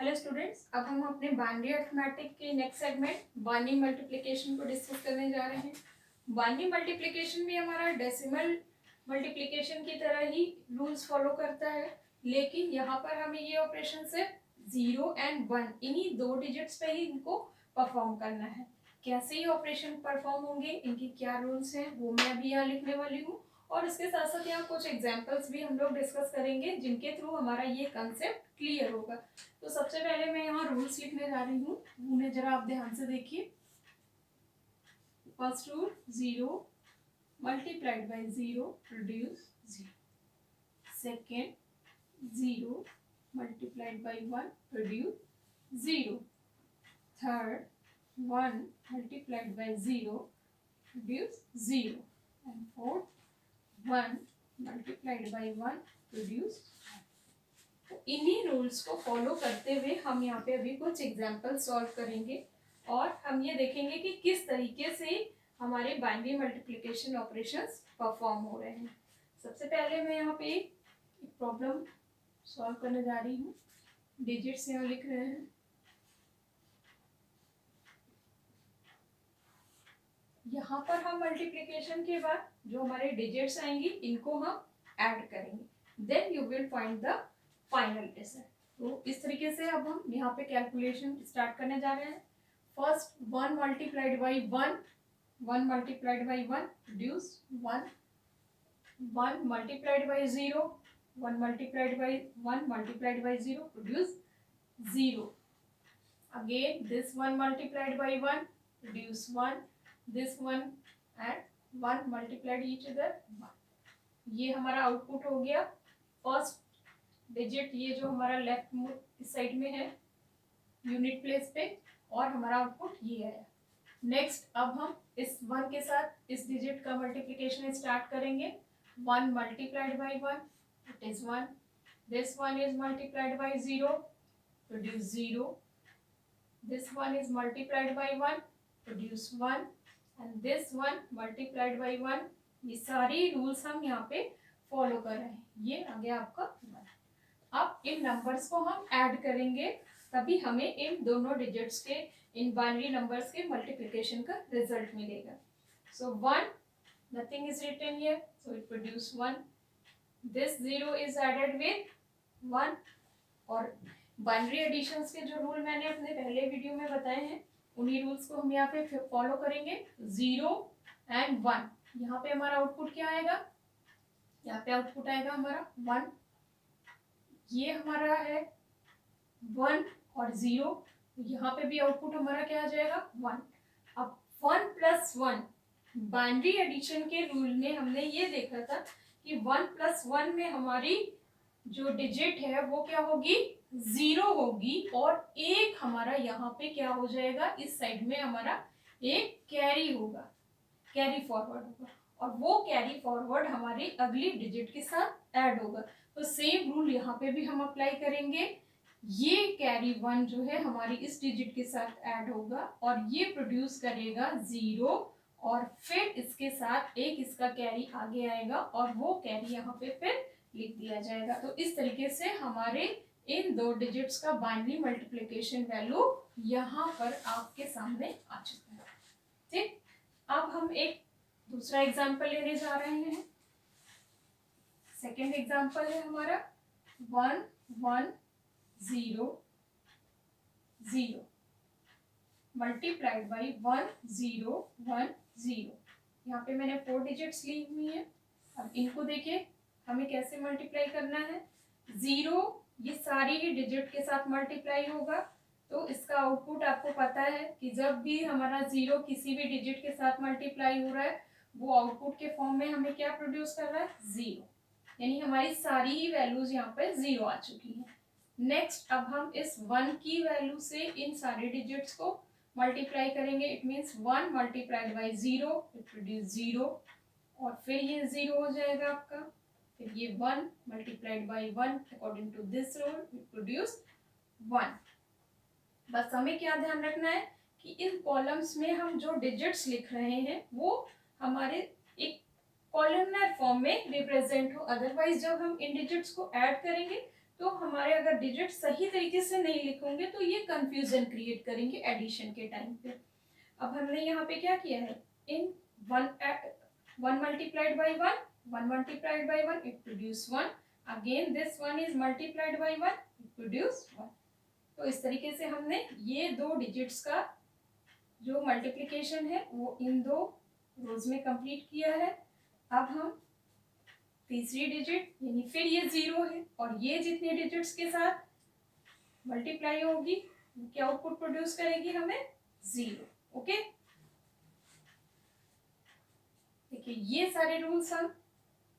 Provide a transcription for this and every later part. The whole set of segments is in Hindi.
हेलो स्टूडेंट्स, अब हम अपने बाइनरी अरिथमेटिक के नेक्स्ट सेगमेंट बाइनरी मल्टीप्लिकेशन को डिस्कस करने जा रहे हैं। बाइनरी मल्टीप्लिकेशन भी हमारा डेसिमल मल्टीप्लिकेशन की तरह ही रूल्स फॉलो करता है, लेकिन यहाँ पर हमें ये ऑपरेशन सिर्फ 0 एंड 1 इन्हीं दो डिजिट्स पे ही इनको परफॉर्म करना है। कैसे ये ऑपरेशन परफॉर्म होंगे, इनकी क्या रूल्स हैं, वो मैं अभी यहाँ लिखने वाली हूँ। और इसके साथ साथ यहाँ कुछ एग्जाम्पल्स भी हम लोग डिस्कस करेंगे जिनके थ्रू हमारा ये कंसेप्ट क्लियर होगा। तो सबसे पहले मैं यहाँ रूल्स लिखने जा रही हूँ, उन्हें जरा आप ध्यान से देखिए। First rule, 0 multiplied by 0 produce 0। Second, 0 multiplied by 1 produce 0। Third, 1 multiplied by 0 produce 0। And fourth, 1 multiplied by 1 produce. तो इन्हीं रूल्स को फॉलो करते हुए हम यहाँ पे अभी कुछ एग्जाम्पल सॉल्व करेंगे और हम ये देखेंगे कि किस तरीके से हमारे बाइनरी मल्टीप्लिकेशन ऑपरेशंस परफॉर्म हो रहे हैं। सबसे पहले मैं यहाँ पे एक प्रॉब्लम सॉल्व करने जा रही हूँ। डिजिट्स यहाँ लिख रहे हैं। यहाँ पर हम मल्टीप्लिकेशन के बाद जो हमारे डिजिट्स आएंगी इनको हम ऐड करेंगे, then you will find the final answer. तो इस तरीके से अब हम यहाँ पे कैलकुलेशन स्टार्ट करने जा रहे हैं। First, 1 multiplied by 1, 1 multiplied by 1 produce 1। 1 multiplied by 0, 1 multiplied by 1 multiplied by 0 produce 0। Again, this 1 multiplied by 1 produce 1. This one and 1 multiplied each other 1. ये हमारा आउटपुट हो गया। फर्स्ट डिजिट ये जो हमारा लेफ्ट इस साइड में है यूनिट प्लेस पे, और हमारा आउटपुट ये है। नेक्स्ट, अब हम इस 1 के साथ इस डिजिट का मल्टीप्लिकेशन स्टार्ट करेंगे। 1 multiplied by 1 it is 1। This one is multiplied by 0 produce 0। This one is multiplied by 1 produce 1 and this one multiplied by 1। ये सारी रूल्स हम यहाँ पे फॉलो कर रहे हैं। ये आ गया आपका 1। अब इन नंबर्स को हम ऐड करेंगे, तभी हमें इन दोनों डिजिट्स के, इन बाइनरी नंबर्स के मल्टीप्लिकेशन का रिजल्ट मिलेगा। सो 1, nothing is written here, so it produce 1। This 0 is added with 1, और बाइनरी एडिशंस के जो रूल मैंने अपने पहले वीडियो में बताए हैं उन्हीं रूल्स को हम यहाँ पे फॉलो करेंगे। 0 एंड 1, यहाँ पे हमारा आउटपुट क्या आएगा, यहाँ पे आउटपुट आएगा हमारा 1। ये हमारा है 1 और 0, यहाँ पे भी आउटपुट हमारा क्या आ जाएगा 1। अब 1 प्लस 1 बाइनरी एडिशन के रूल में हमने ये देखा था कि 1 प्लस 1 में हमारी जो डिजिट है वो क्या होगी, 0 होगी, और एक हमारा यहाँ पे क्या हो जाएगा, इस साइड में हमारा एक कैरी होगा, कैरी फॉरवर्ड होगा, और वो कैरी फॉरवर्ड हमारी अगली डिजिट के साथ ऐड होगा। तो सेम रूल यहाँ पे भी हम अप्लाई करेंगे। ये कैरी 1 जो है हमारी इस डिजिट के साथ ऐड होगा और ये प्रोड्यूस करेगा 0, और फिर इसके साथ एक इसका कैरी आगे आएगा और वो कैरी यहाँ पे फिर लिख दिया जाएगा। तो इस तरीके से हमारे इन दो डिजिट्स का बाइनरी मल्टीप्लिकेशन वैल्यू यहाँ पर आपके सामने आ चुका है। ठीक, अब हम एक दूसरा एग्जांपल लेने जा रहे हैं। सेकेंड एग्जांपल है हमारा 1 1 0 0 मल्टीप्लाइड बाई 1 0 1 0। यहाँ पे मैंने 4 डिजिट्स ली हुई है। अब इनको देखिए हमें कैसे मल्टीप्लाई करना है। 0 ये सारी ही डिजिट के साथ मल्टीप्लाई होगा, तो इसका आउटपुट आपको पता है कि जब भी हमारा 0 किसी भी डिजिट के साथ मल्टीप्लाई हो रहा है वो आउटपुट के फॉर्म में हमें क्या प्रोड्यूस कर रहा है, 0। यानी हमारी सारी ही वैल्यूज यहाँ पर 0 आ चुकी हैं। नेक्स्ट, अब हम इस 1 की वैल्यू से इन सारे डिजिट्स को मल्टीप्लाई करेंगे। It means 1 multiplied by 0 it produce 0, और फिर ये 0 हो जाएगा आपका। फिर ये 1 multiplied by 1 according to this rule it produce 1। बस हमें क्या ध्यान रखना है कि इन कॉलम्स में हम जो डिजिट्स लिख रहे हैं वो हमारे एक कॉलमनर फॉर्म में रिप्रेजेंट हो, अदरवाइज जब हम इन डिजिट्स को ऐड करेंगे तो हमारे अगर डिजिट सही तरीके से नहीं लिखोगे तो ये कंफ्यूजन क्रिएट करेंगे एडिशन के टाइम पे। अब हमने यहाँ पे क्या किया है, in one multiplied by one multiplied by one, it produce one, again this one is multiplied by one, it produce one. तो इस तरीके से हमने ये दो डिजिट्स का जो मल्टीप्लिकेशन है वो इन दो रोज में कंप्लीट किया है। अब हम तीसरी डिजिट यानी फिर ये 0 है और ये जितने डिजिट्स के साथ मल्टीप्लाई होगी क्या आउटपुट प्रोड्यूस करेगी हमें 0। ओके, देखिए ये सारे रूल्स हम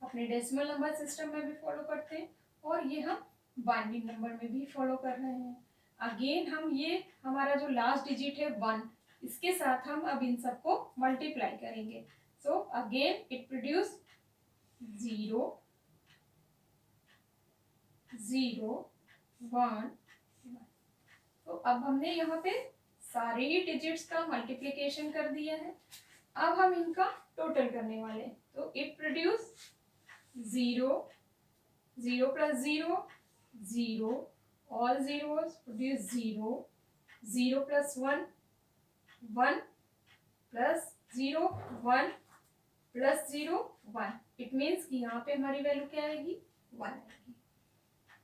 अपने डेसिमल नंबर सिस्टम में भी फॉलो करते हैं और ये हम बाइनरी नंबर में भी फॉलो कर रहे हैं। अगेन हम ये हमारा जो लास्ट डिजिट है 1, इसके साथ हम अब इन सबको मल्टीप्लाई करेंगे। So again it produce 0 0 1 1। तो अब हमने यहाँ पे सारे ही डिजिट्स का मल्टीप्लिकेशन कर दिया है। अब हम इनका टोटल करने वाले हैं। तो it produce 0 0 plus 0 0, all zeros produce 0 0 plus 1 1 plus 0 1 plus 0 1। It means कि यहाँ पे हमारी वैल्यू क्या आएगी 1 आएगी।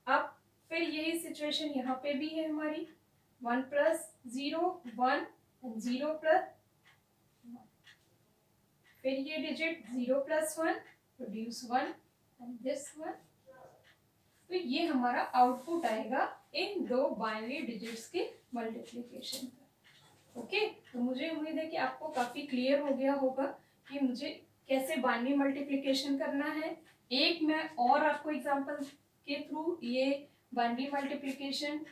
अब फिर यही सिचुएशन यहाँ पे भी है हमारी 1 प्लस 0 1 एंड 0 प्लस 1। फिर ये digit 0 plus 1 produce 1 and this 1। तो ये हमारा आउटपुट आएगा इन दो बाइनरी डिजिट्स के मल्टीप्लिकेशन का। ओके, तो मुझे उम्मीद है कि आपको काफी क्लियर हो गया होगा कि मुझे कैसे बाइनरी मल्टीप्लिकेशन करना है। एक मैं और आपको एग्जांपल के थ्रू ये बाइनरी मल्टीप्लिकेशन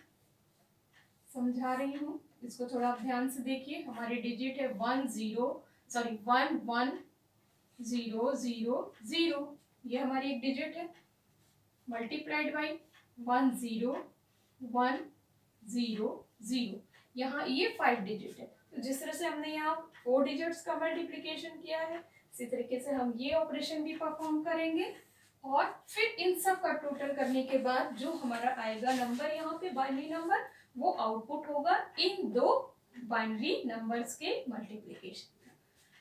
समझा रही हूँ, इसको थोड़ा आप ध्यान से देखिए। हमारे डिजिट है 1 0 1 1 0 0 0, ये हमारी एक डिजिट है मल्टीप्लाइड बाई 1 0 1 0 0। यहाँ ये 5 डिजिट है। तो जिस तरह से हमने यहाँ 4 डिजिट्स का मल्टीप्लिकेशन किया है, इसी तरीके से हम ये ऑपरेशन भी परफॉर्म करेंगे और फिर इन सब का टोटल करने के बाद जो हमारा आएगा नंबर यहाँ पे बाइनरी नंबर, वो आउटपुट होगा इन दो बाइनरी नंबर्स के मल्टीप्लिकेशन।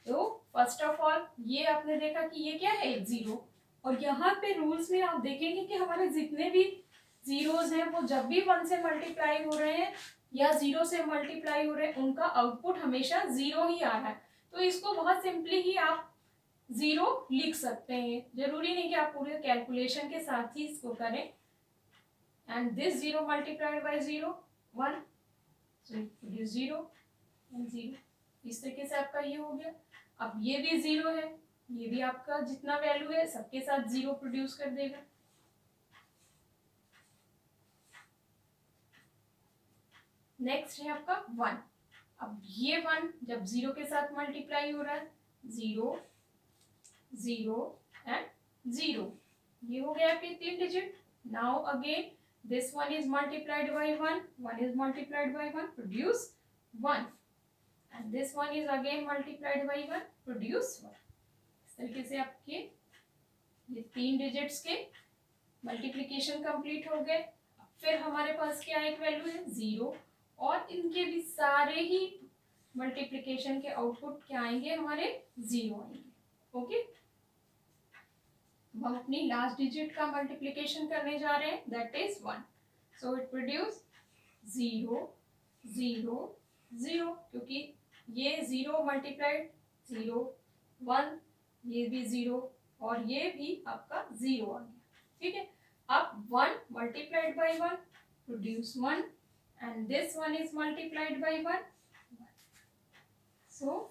तो फर्स्ट ऑफ ऑल ये आपने देखा कि ये क्या है एक 0, और यहाँ पे रूल्स में आप देखेंगे कि हमारे जितने भी जीरोज हैं वो जब भी 1 से मल्टीप्लाई हो रहे हैं या 0 से मल्टीप्लाई हो रहे हैं उनका आउटपुट हमेशा 0 ही आ रहा है। तो इसको बहुत सिंपली ही आप 0 लिख सकते हैं, जरूरी नहीं कि आप पूरे कैलकुलेशन के साथ ही इसको करें। And this 0 multiplied by 0 1, so it produce 0 and 0। इस तरीके से आपका ये हो गया। अब ये भी 0 है, ये भी आपका जितना वैल्यू है सबके साथ 0 प्रोड्यूस कर देगा। नेक्स्ट है आपका 1। अब ये 1 जब 0 के साथ मल्टीप्लाई हो रहा है 0 0 एंड 0, ये हो गया आपके 3 digit. Now again this 1 is multiplied by 1 1 is multiplied by 1 produce 1 and this 1 is again multiplied by 1 produce 1। इस तरीके से आपके ये 3 डिजिट्स के मल्टीप्लिकेशन कंप्लीट हो गए। फिर हमारे पास क्या एक वैल्यू है 0 और इनके भी सारे ही मल्टीप्लिकेशन के आउटपुट क्या आएंगे हमारे 0 आएंगे। ओके, हम अपनी लास्ट डिजिट का मल्टीप्लिकेशन करने जा रहे हैं, that is 1। So it produce 0 0 0, क्योंकि ये 0 मल्टीप्लाइड 0 1, ये भी 0 और ये भी आपका 0 आ गया। ठीक है, अब 1 multiplied by 1 produce 1 and this one is multiplied by 1. So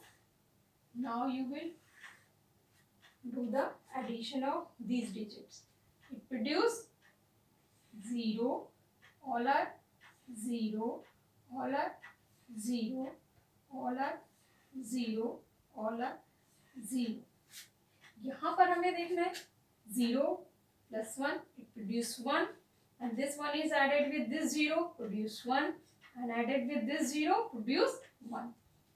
now you will do the addition of these digits. It produce 0, all are 0, all are 0, all are 0, all are 0. यहाँ पर हमें देखना है 0 plus 1 it produce 1 and this one is added with this 0 produce 1 and added with this 0 produce 1।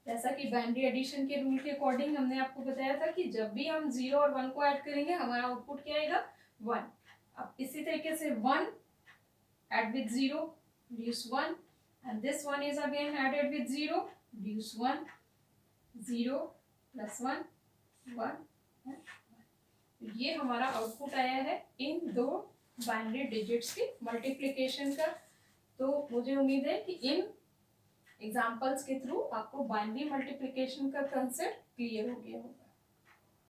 जैसा कि बाइनरी एडिशन के रूल के अकॉर्डिंग हमने आपको बताया था कि जब भी हम 0 और 1 को ऐड करेंगे हमारा आउटपुट क्या आएगा 1। अब इसी तरीके से 1 add with 0, reduce 1, and this one is again added with 0, reduce 1, 0 plus 1, 1 and 1. ये हमारा आउटपुट आया है इन दो बाइनरी डिजिट्स की मल्टीप्लिकेशन का। तो मुझे उम्मीद है कि इन एग्जाम्पल्स के थ्रू आपको बाइनरी मल्टीप्लिकेशन का कंसेप्ट क्लियर हो गया होगा।